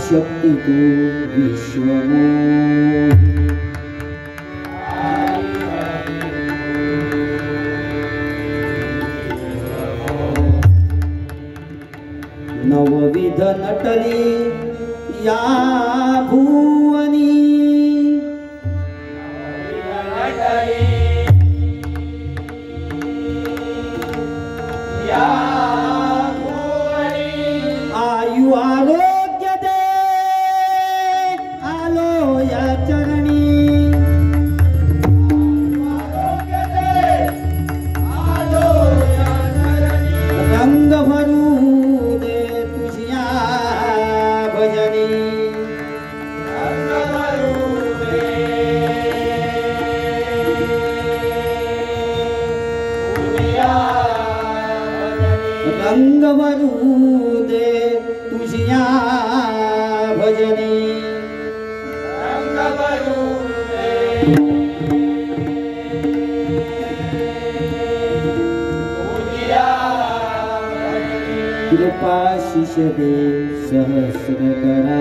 शक्ति तू विश्वमोहिनी नवविध नटली या भुवनी आयु आरोग्य दे आलो या चरणी रंग भरू दे तुझ्या भजनी रंग भरू दे तुझ्या भजनी कृपा शिष्य दे सहस्र करा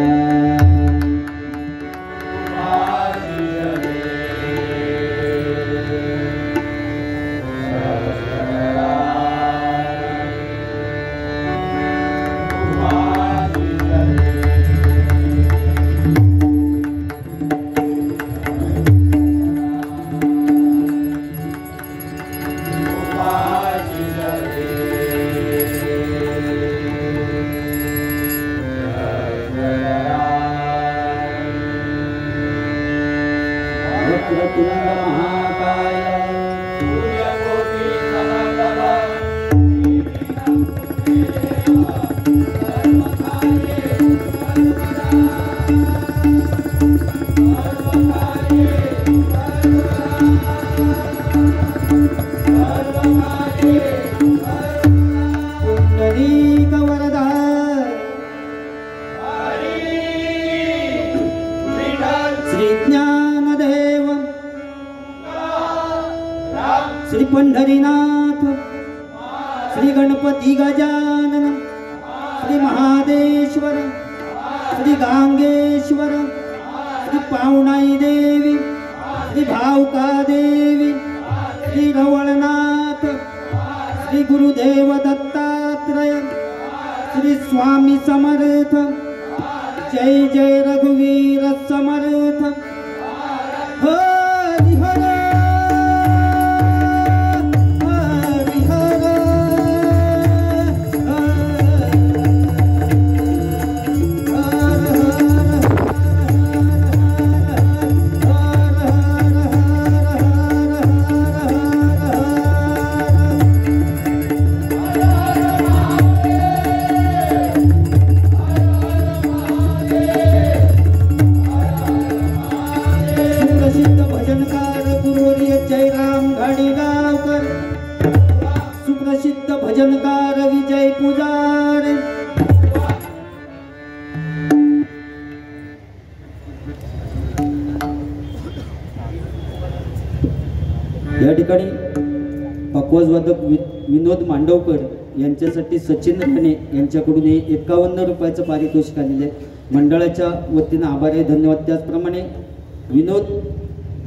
श्री पंढरीनाथ श्री गणपती गजानन श्री महादेश्वर श्री गांगेश्वर श्री पावनाई देवी श्री भावका देवी श्री रवळनाथ श्री गुरुदेव दत्तात्रय श्री स्वामी समर्थ जय जय रघुवीर समर्थ हरि हर सुप्रसिद्ध भजनकार विजय पुजारी या ठिकाणी पकवाजवादक विनोद मांडवकर यांच्यासाठी सचिन राणे यांच्याकडून 51 रुपयाचं पारितोषिक आलेले मंडळाच्या वतीने आभार आहे, धन्यवाद. त्याचप्रमाणे विनोद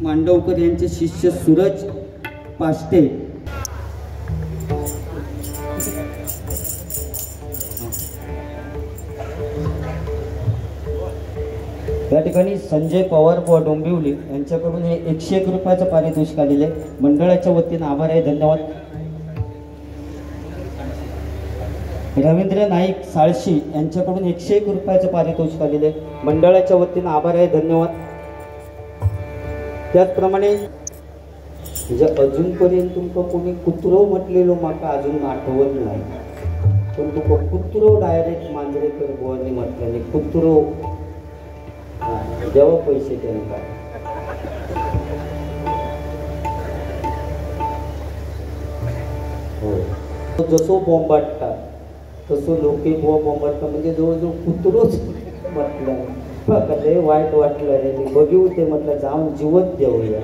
मांडवकर यांचे शिष्य सूरज पाष्टे, या ठिकाणी संजय पवार बुवा डोंबिवली यांच्याकडून हे 101 रुपयाचं पारितोषिक आलेले मंडळाच्या वतीने आभार आहे, धन्यवाद. रवींद्र नाईक साळशी यांच्याकडून 101 रुपयाचं पारितोषिक आलेले मंडळाच्या वतीने आभार आहे, धन्यवाद. त्याचप्रमाणे म्हणजे अजूनपर्यंत तुमका कोणी कुत्रो म्हटलेलो माका अजून आठवत नाही, पण तुका कुत्रो डायरेक्ट मांजरेकर बुवांनी म्हटल्याने कुत्रो जेव्हा पैसे त्यांना हो जसो बोंबाटता तसं लोके बुवा बोंबाटता म्हणजे जवळजवळ कुत्रोच म्हटलं. लय वाईट वाटलं रे, बघू ते म्हटलं जाऊन जीवत देऊया.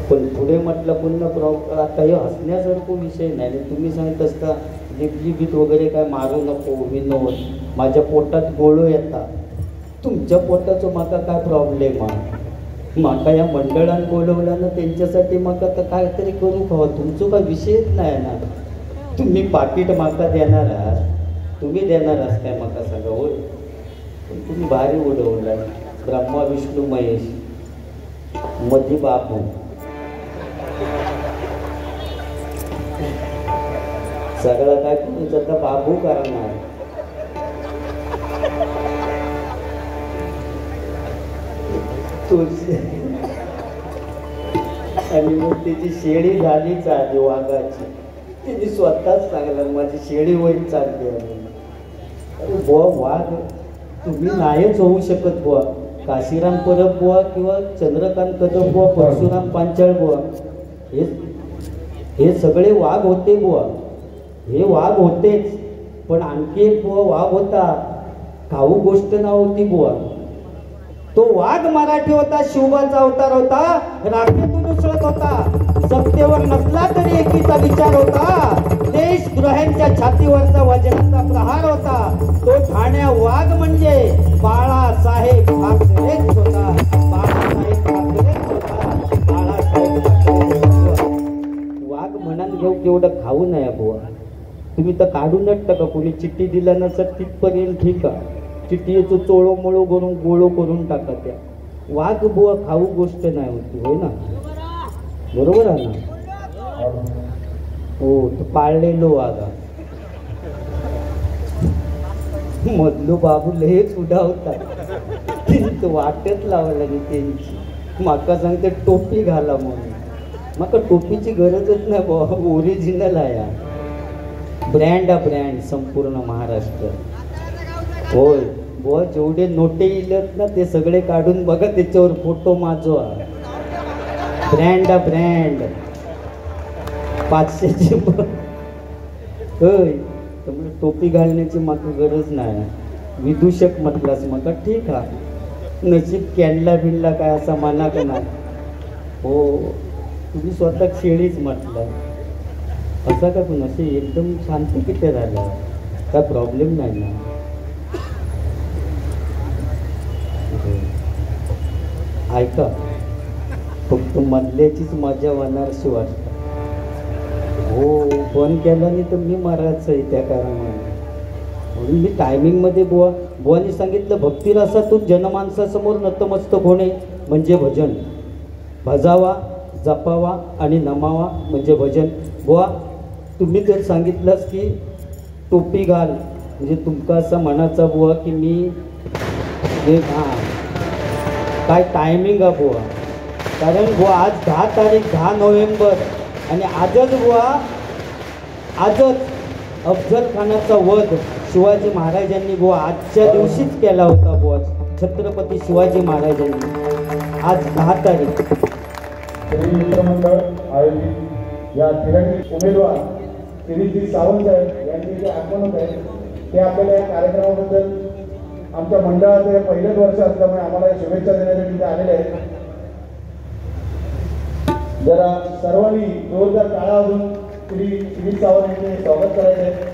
पण पुढे म्हटलं पुन्हा आता हे हसण्यासारखा विषय नाही. तुम्ही सांगत असता लिपलिपीत वगैरे काय मारू नको विनोद, माझ्या पोटात गोळो येतात, तुमच्या पोटाचं माका काय प्रॉब्लेम आहे. माका या मंडळात बोलवलं ना त्यांच्यासाठी माका तर काहीतरी करू खावा, तुमचं काय विषयच नाही ना. तुम्ही पाकिट माका देणार आहात, तुम्ही देणार आहात काय माका सांगा. होय पण तुम्ही भारी उडवला. ब्रह्मा विष्णू महेश मधी बापू सगळं काय तुम्ही आता बाबू करणार. आणि मग त्याची शेळी झाली चालली वाघाची, तिने स्वतःच सांगलं माझी शेळी होईल चालली आहे. अरे बुवा वाघ तुम्ही नाहीच होऊ शकत बुवा. काशीराम परब बुवा किंवा चंद्रकांत कदम बुवा, परशुराम पांचाळ बुवा हे सगळे वाघ होते बुवा, हे वाघ होतेच. पण आणखी एक बुवा वाघ होता, खाऊ गोष्ट नव्हती बुवा. तो वाघ मराठी होता, शिवबाचा अवतार होता, राखेतून उसळत होता, सत्तेवर नसला तरी एकीचा विचार होता, देशद्रोह्यांच्या छातीवरचा वज्राचा प्रहार होता. तो ठाण्या वाघ म्हणजे बाळासाहेब ठाकरेच होता. बाळासाहेब ठाकरेच होता. बाळासाहेब ठाकरे वाघ म्हणाल घेऊ केवढं खाऊ नये बुवा. तुम्ही तर काढूनच टाका, कोणी चिठ्ठी दिला नसत तिथपर्यंत ठीक आहे, चिठ्ठीचं चोळो मोळो करून गोळो करून टाका. त्या वाघ बुवा खाऊ गोष्ट नाही होती, होय ना, बरोबर आहे ना. हो तो पाळलेलो वाघा मधलो बाबू लयच उडावतात, तिने वाटच लावायला नाही त्यांची. माका सांगते टोपी घाला म्हणून, माका टोपीची गरजच नाही बुवा, ओरिजिनल आहे, ब्रँड ब्रँड संपूर्ण महाराष्ट्र. होय बुवा जेवढे नोटे इलेत ना ते सगळे काढून बघा, त्याच्यावर फोटो माझा, ब्रँड ब्रँड 500ची. होय त्यामुळे टोपी घालण्याची मात्र गरज नाही. विदूषक म्हटलास मग ठीक आहे, नशीब कॅनला बिनला काय असा माना का नाही. हो तुम्ही स्वतः शेळीच म्हटलं असा का, पण असे एकदम शांती किती झाला, काय प्रॉब्लेम नाही ना. ऐका फक्त मधल्याचीच मजा होणारशी वाटतं. हो बंद केला नाही तर मी मारायचं आहे त्या कारणाने. म्हणून मी टायमिंगमध्ये बुवानी सांगितलं, भक्तिरसातून जनमानसासमोर नतमस्तक होणे म्हणजे भजन, भजावा जपावा आणि नमावा म्हणजे भजन. बुवा तुम्ही तर सांगितलंच की टोपी घाल, म्हणजे तुमका असं म्हणायचं बुवा की मी हां काय टायमिंग आहे बुवा. कारण बुवा आज 10 तारीख 10 नोव्हेंबर आणि आजच बुवा आजच अफजल खानाचा वध शिवाजी महाराजांनी बुवा आजच्या दिवशीच केला होता बुवा. छत्रपती शिवाजी महाराजांनी आज 10 तारीख. मित्रमंडळ आयोजित या तिरंगी उमेदवार श्री सावंत साहेब यांची जी आगमन आहे ते आपल्याला या कार्यक्रमाबद्दल आमच्या मंडळाचं हे पहिलेच वर्ष असल्यामुळे आम्हाला शुभेच्छा देण्यासाठी ते आलेले आहेत. जरा सर्वांनी जोरदार टाळ्या वाजवून श्री सावंत यांचे स्वागत करायचे.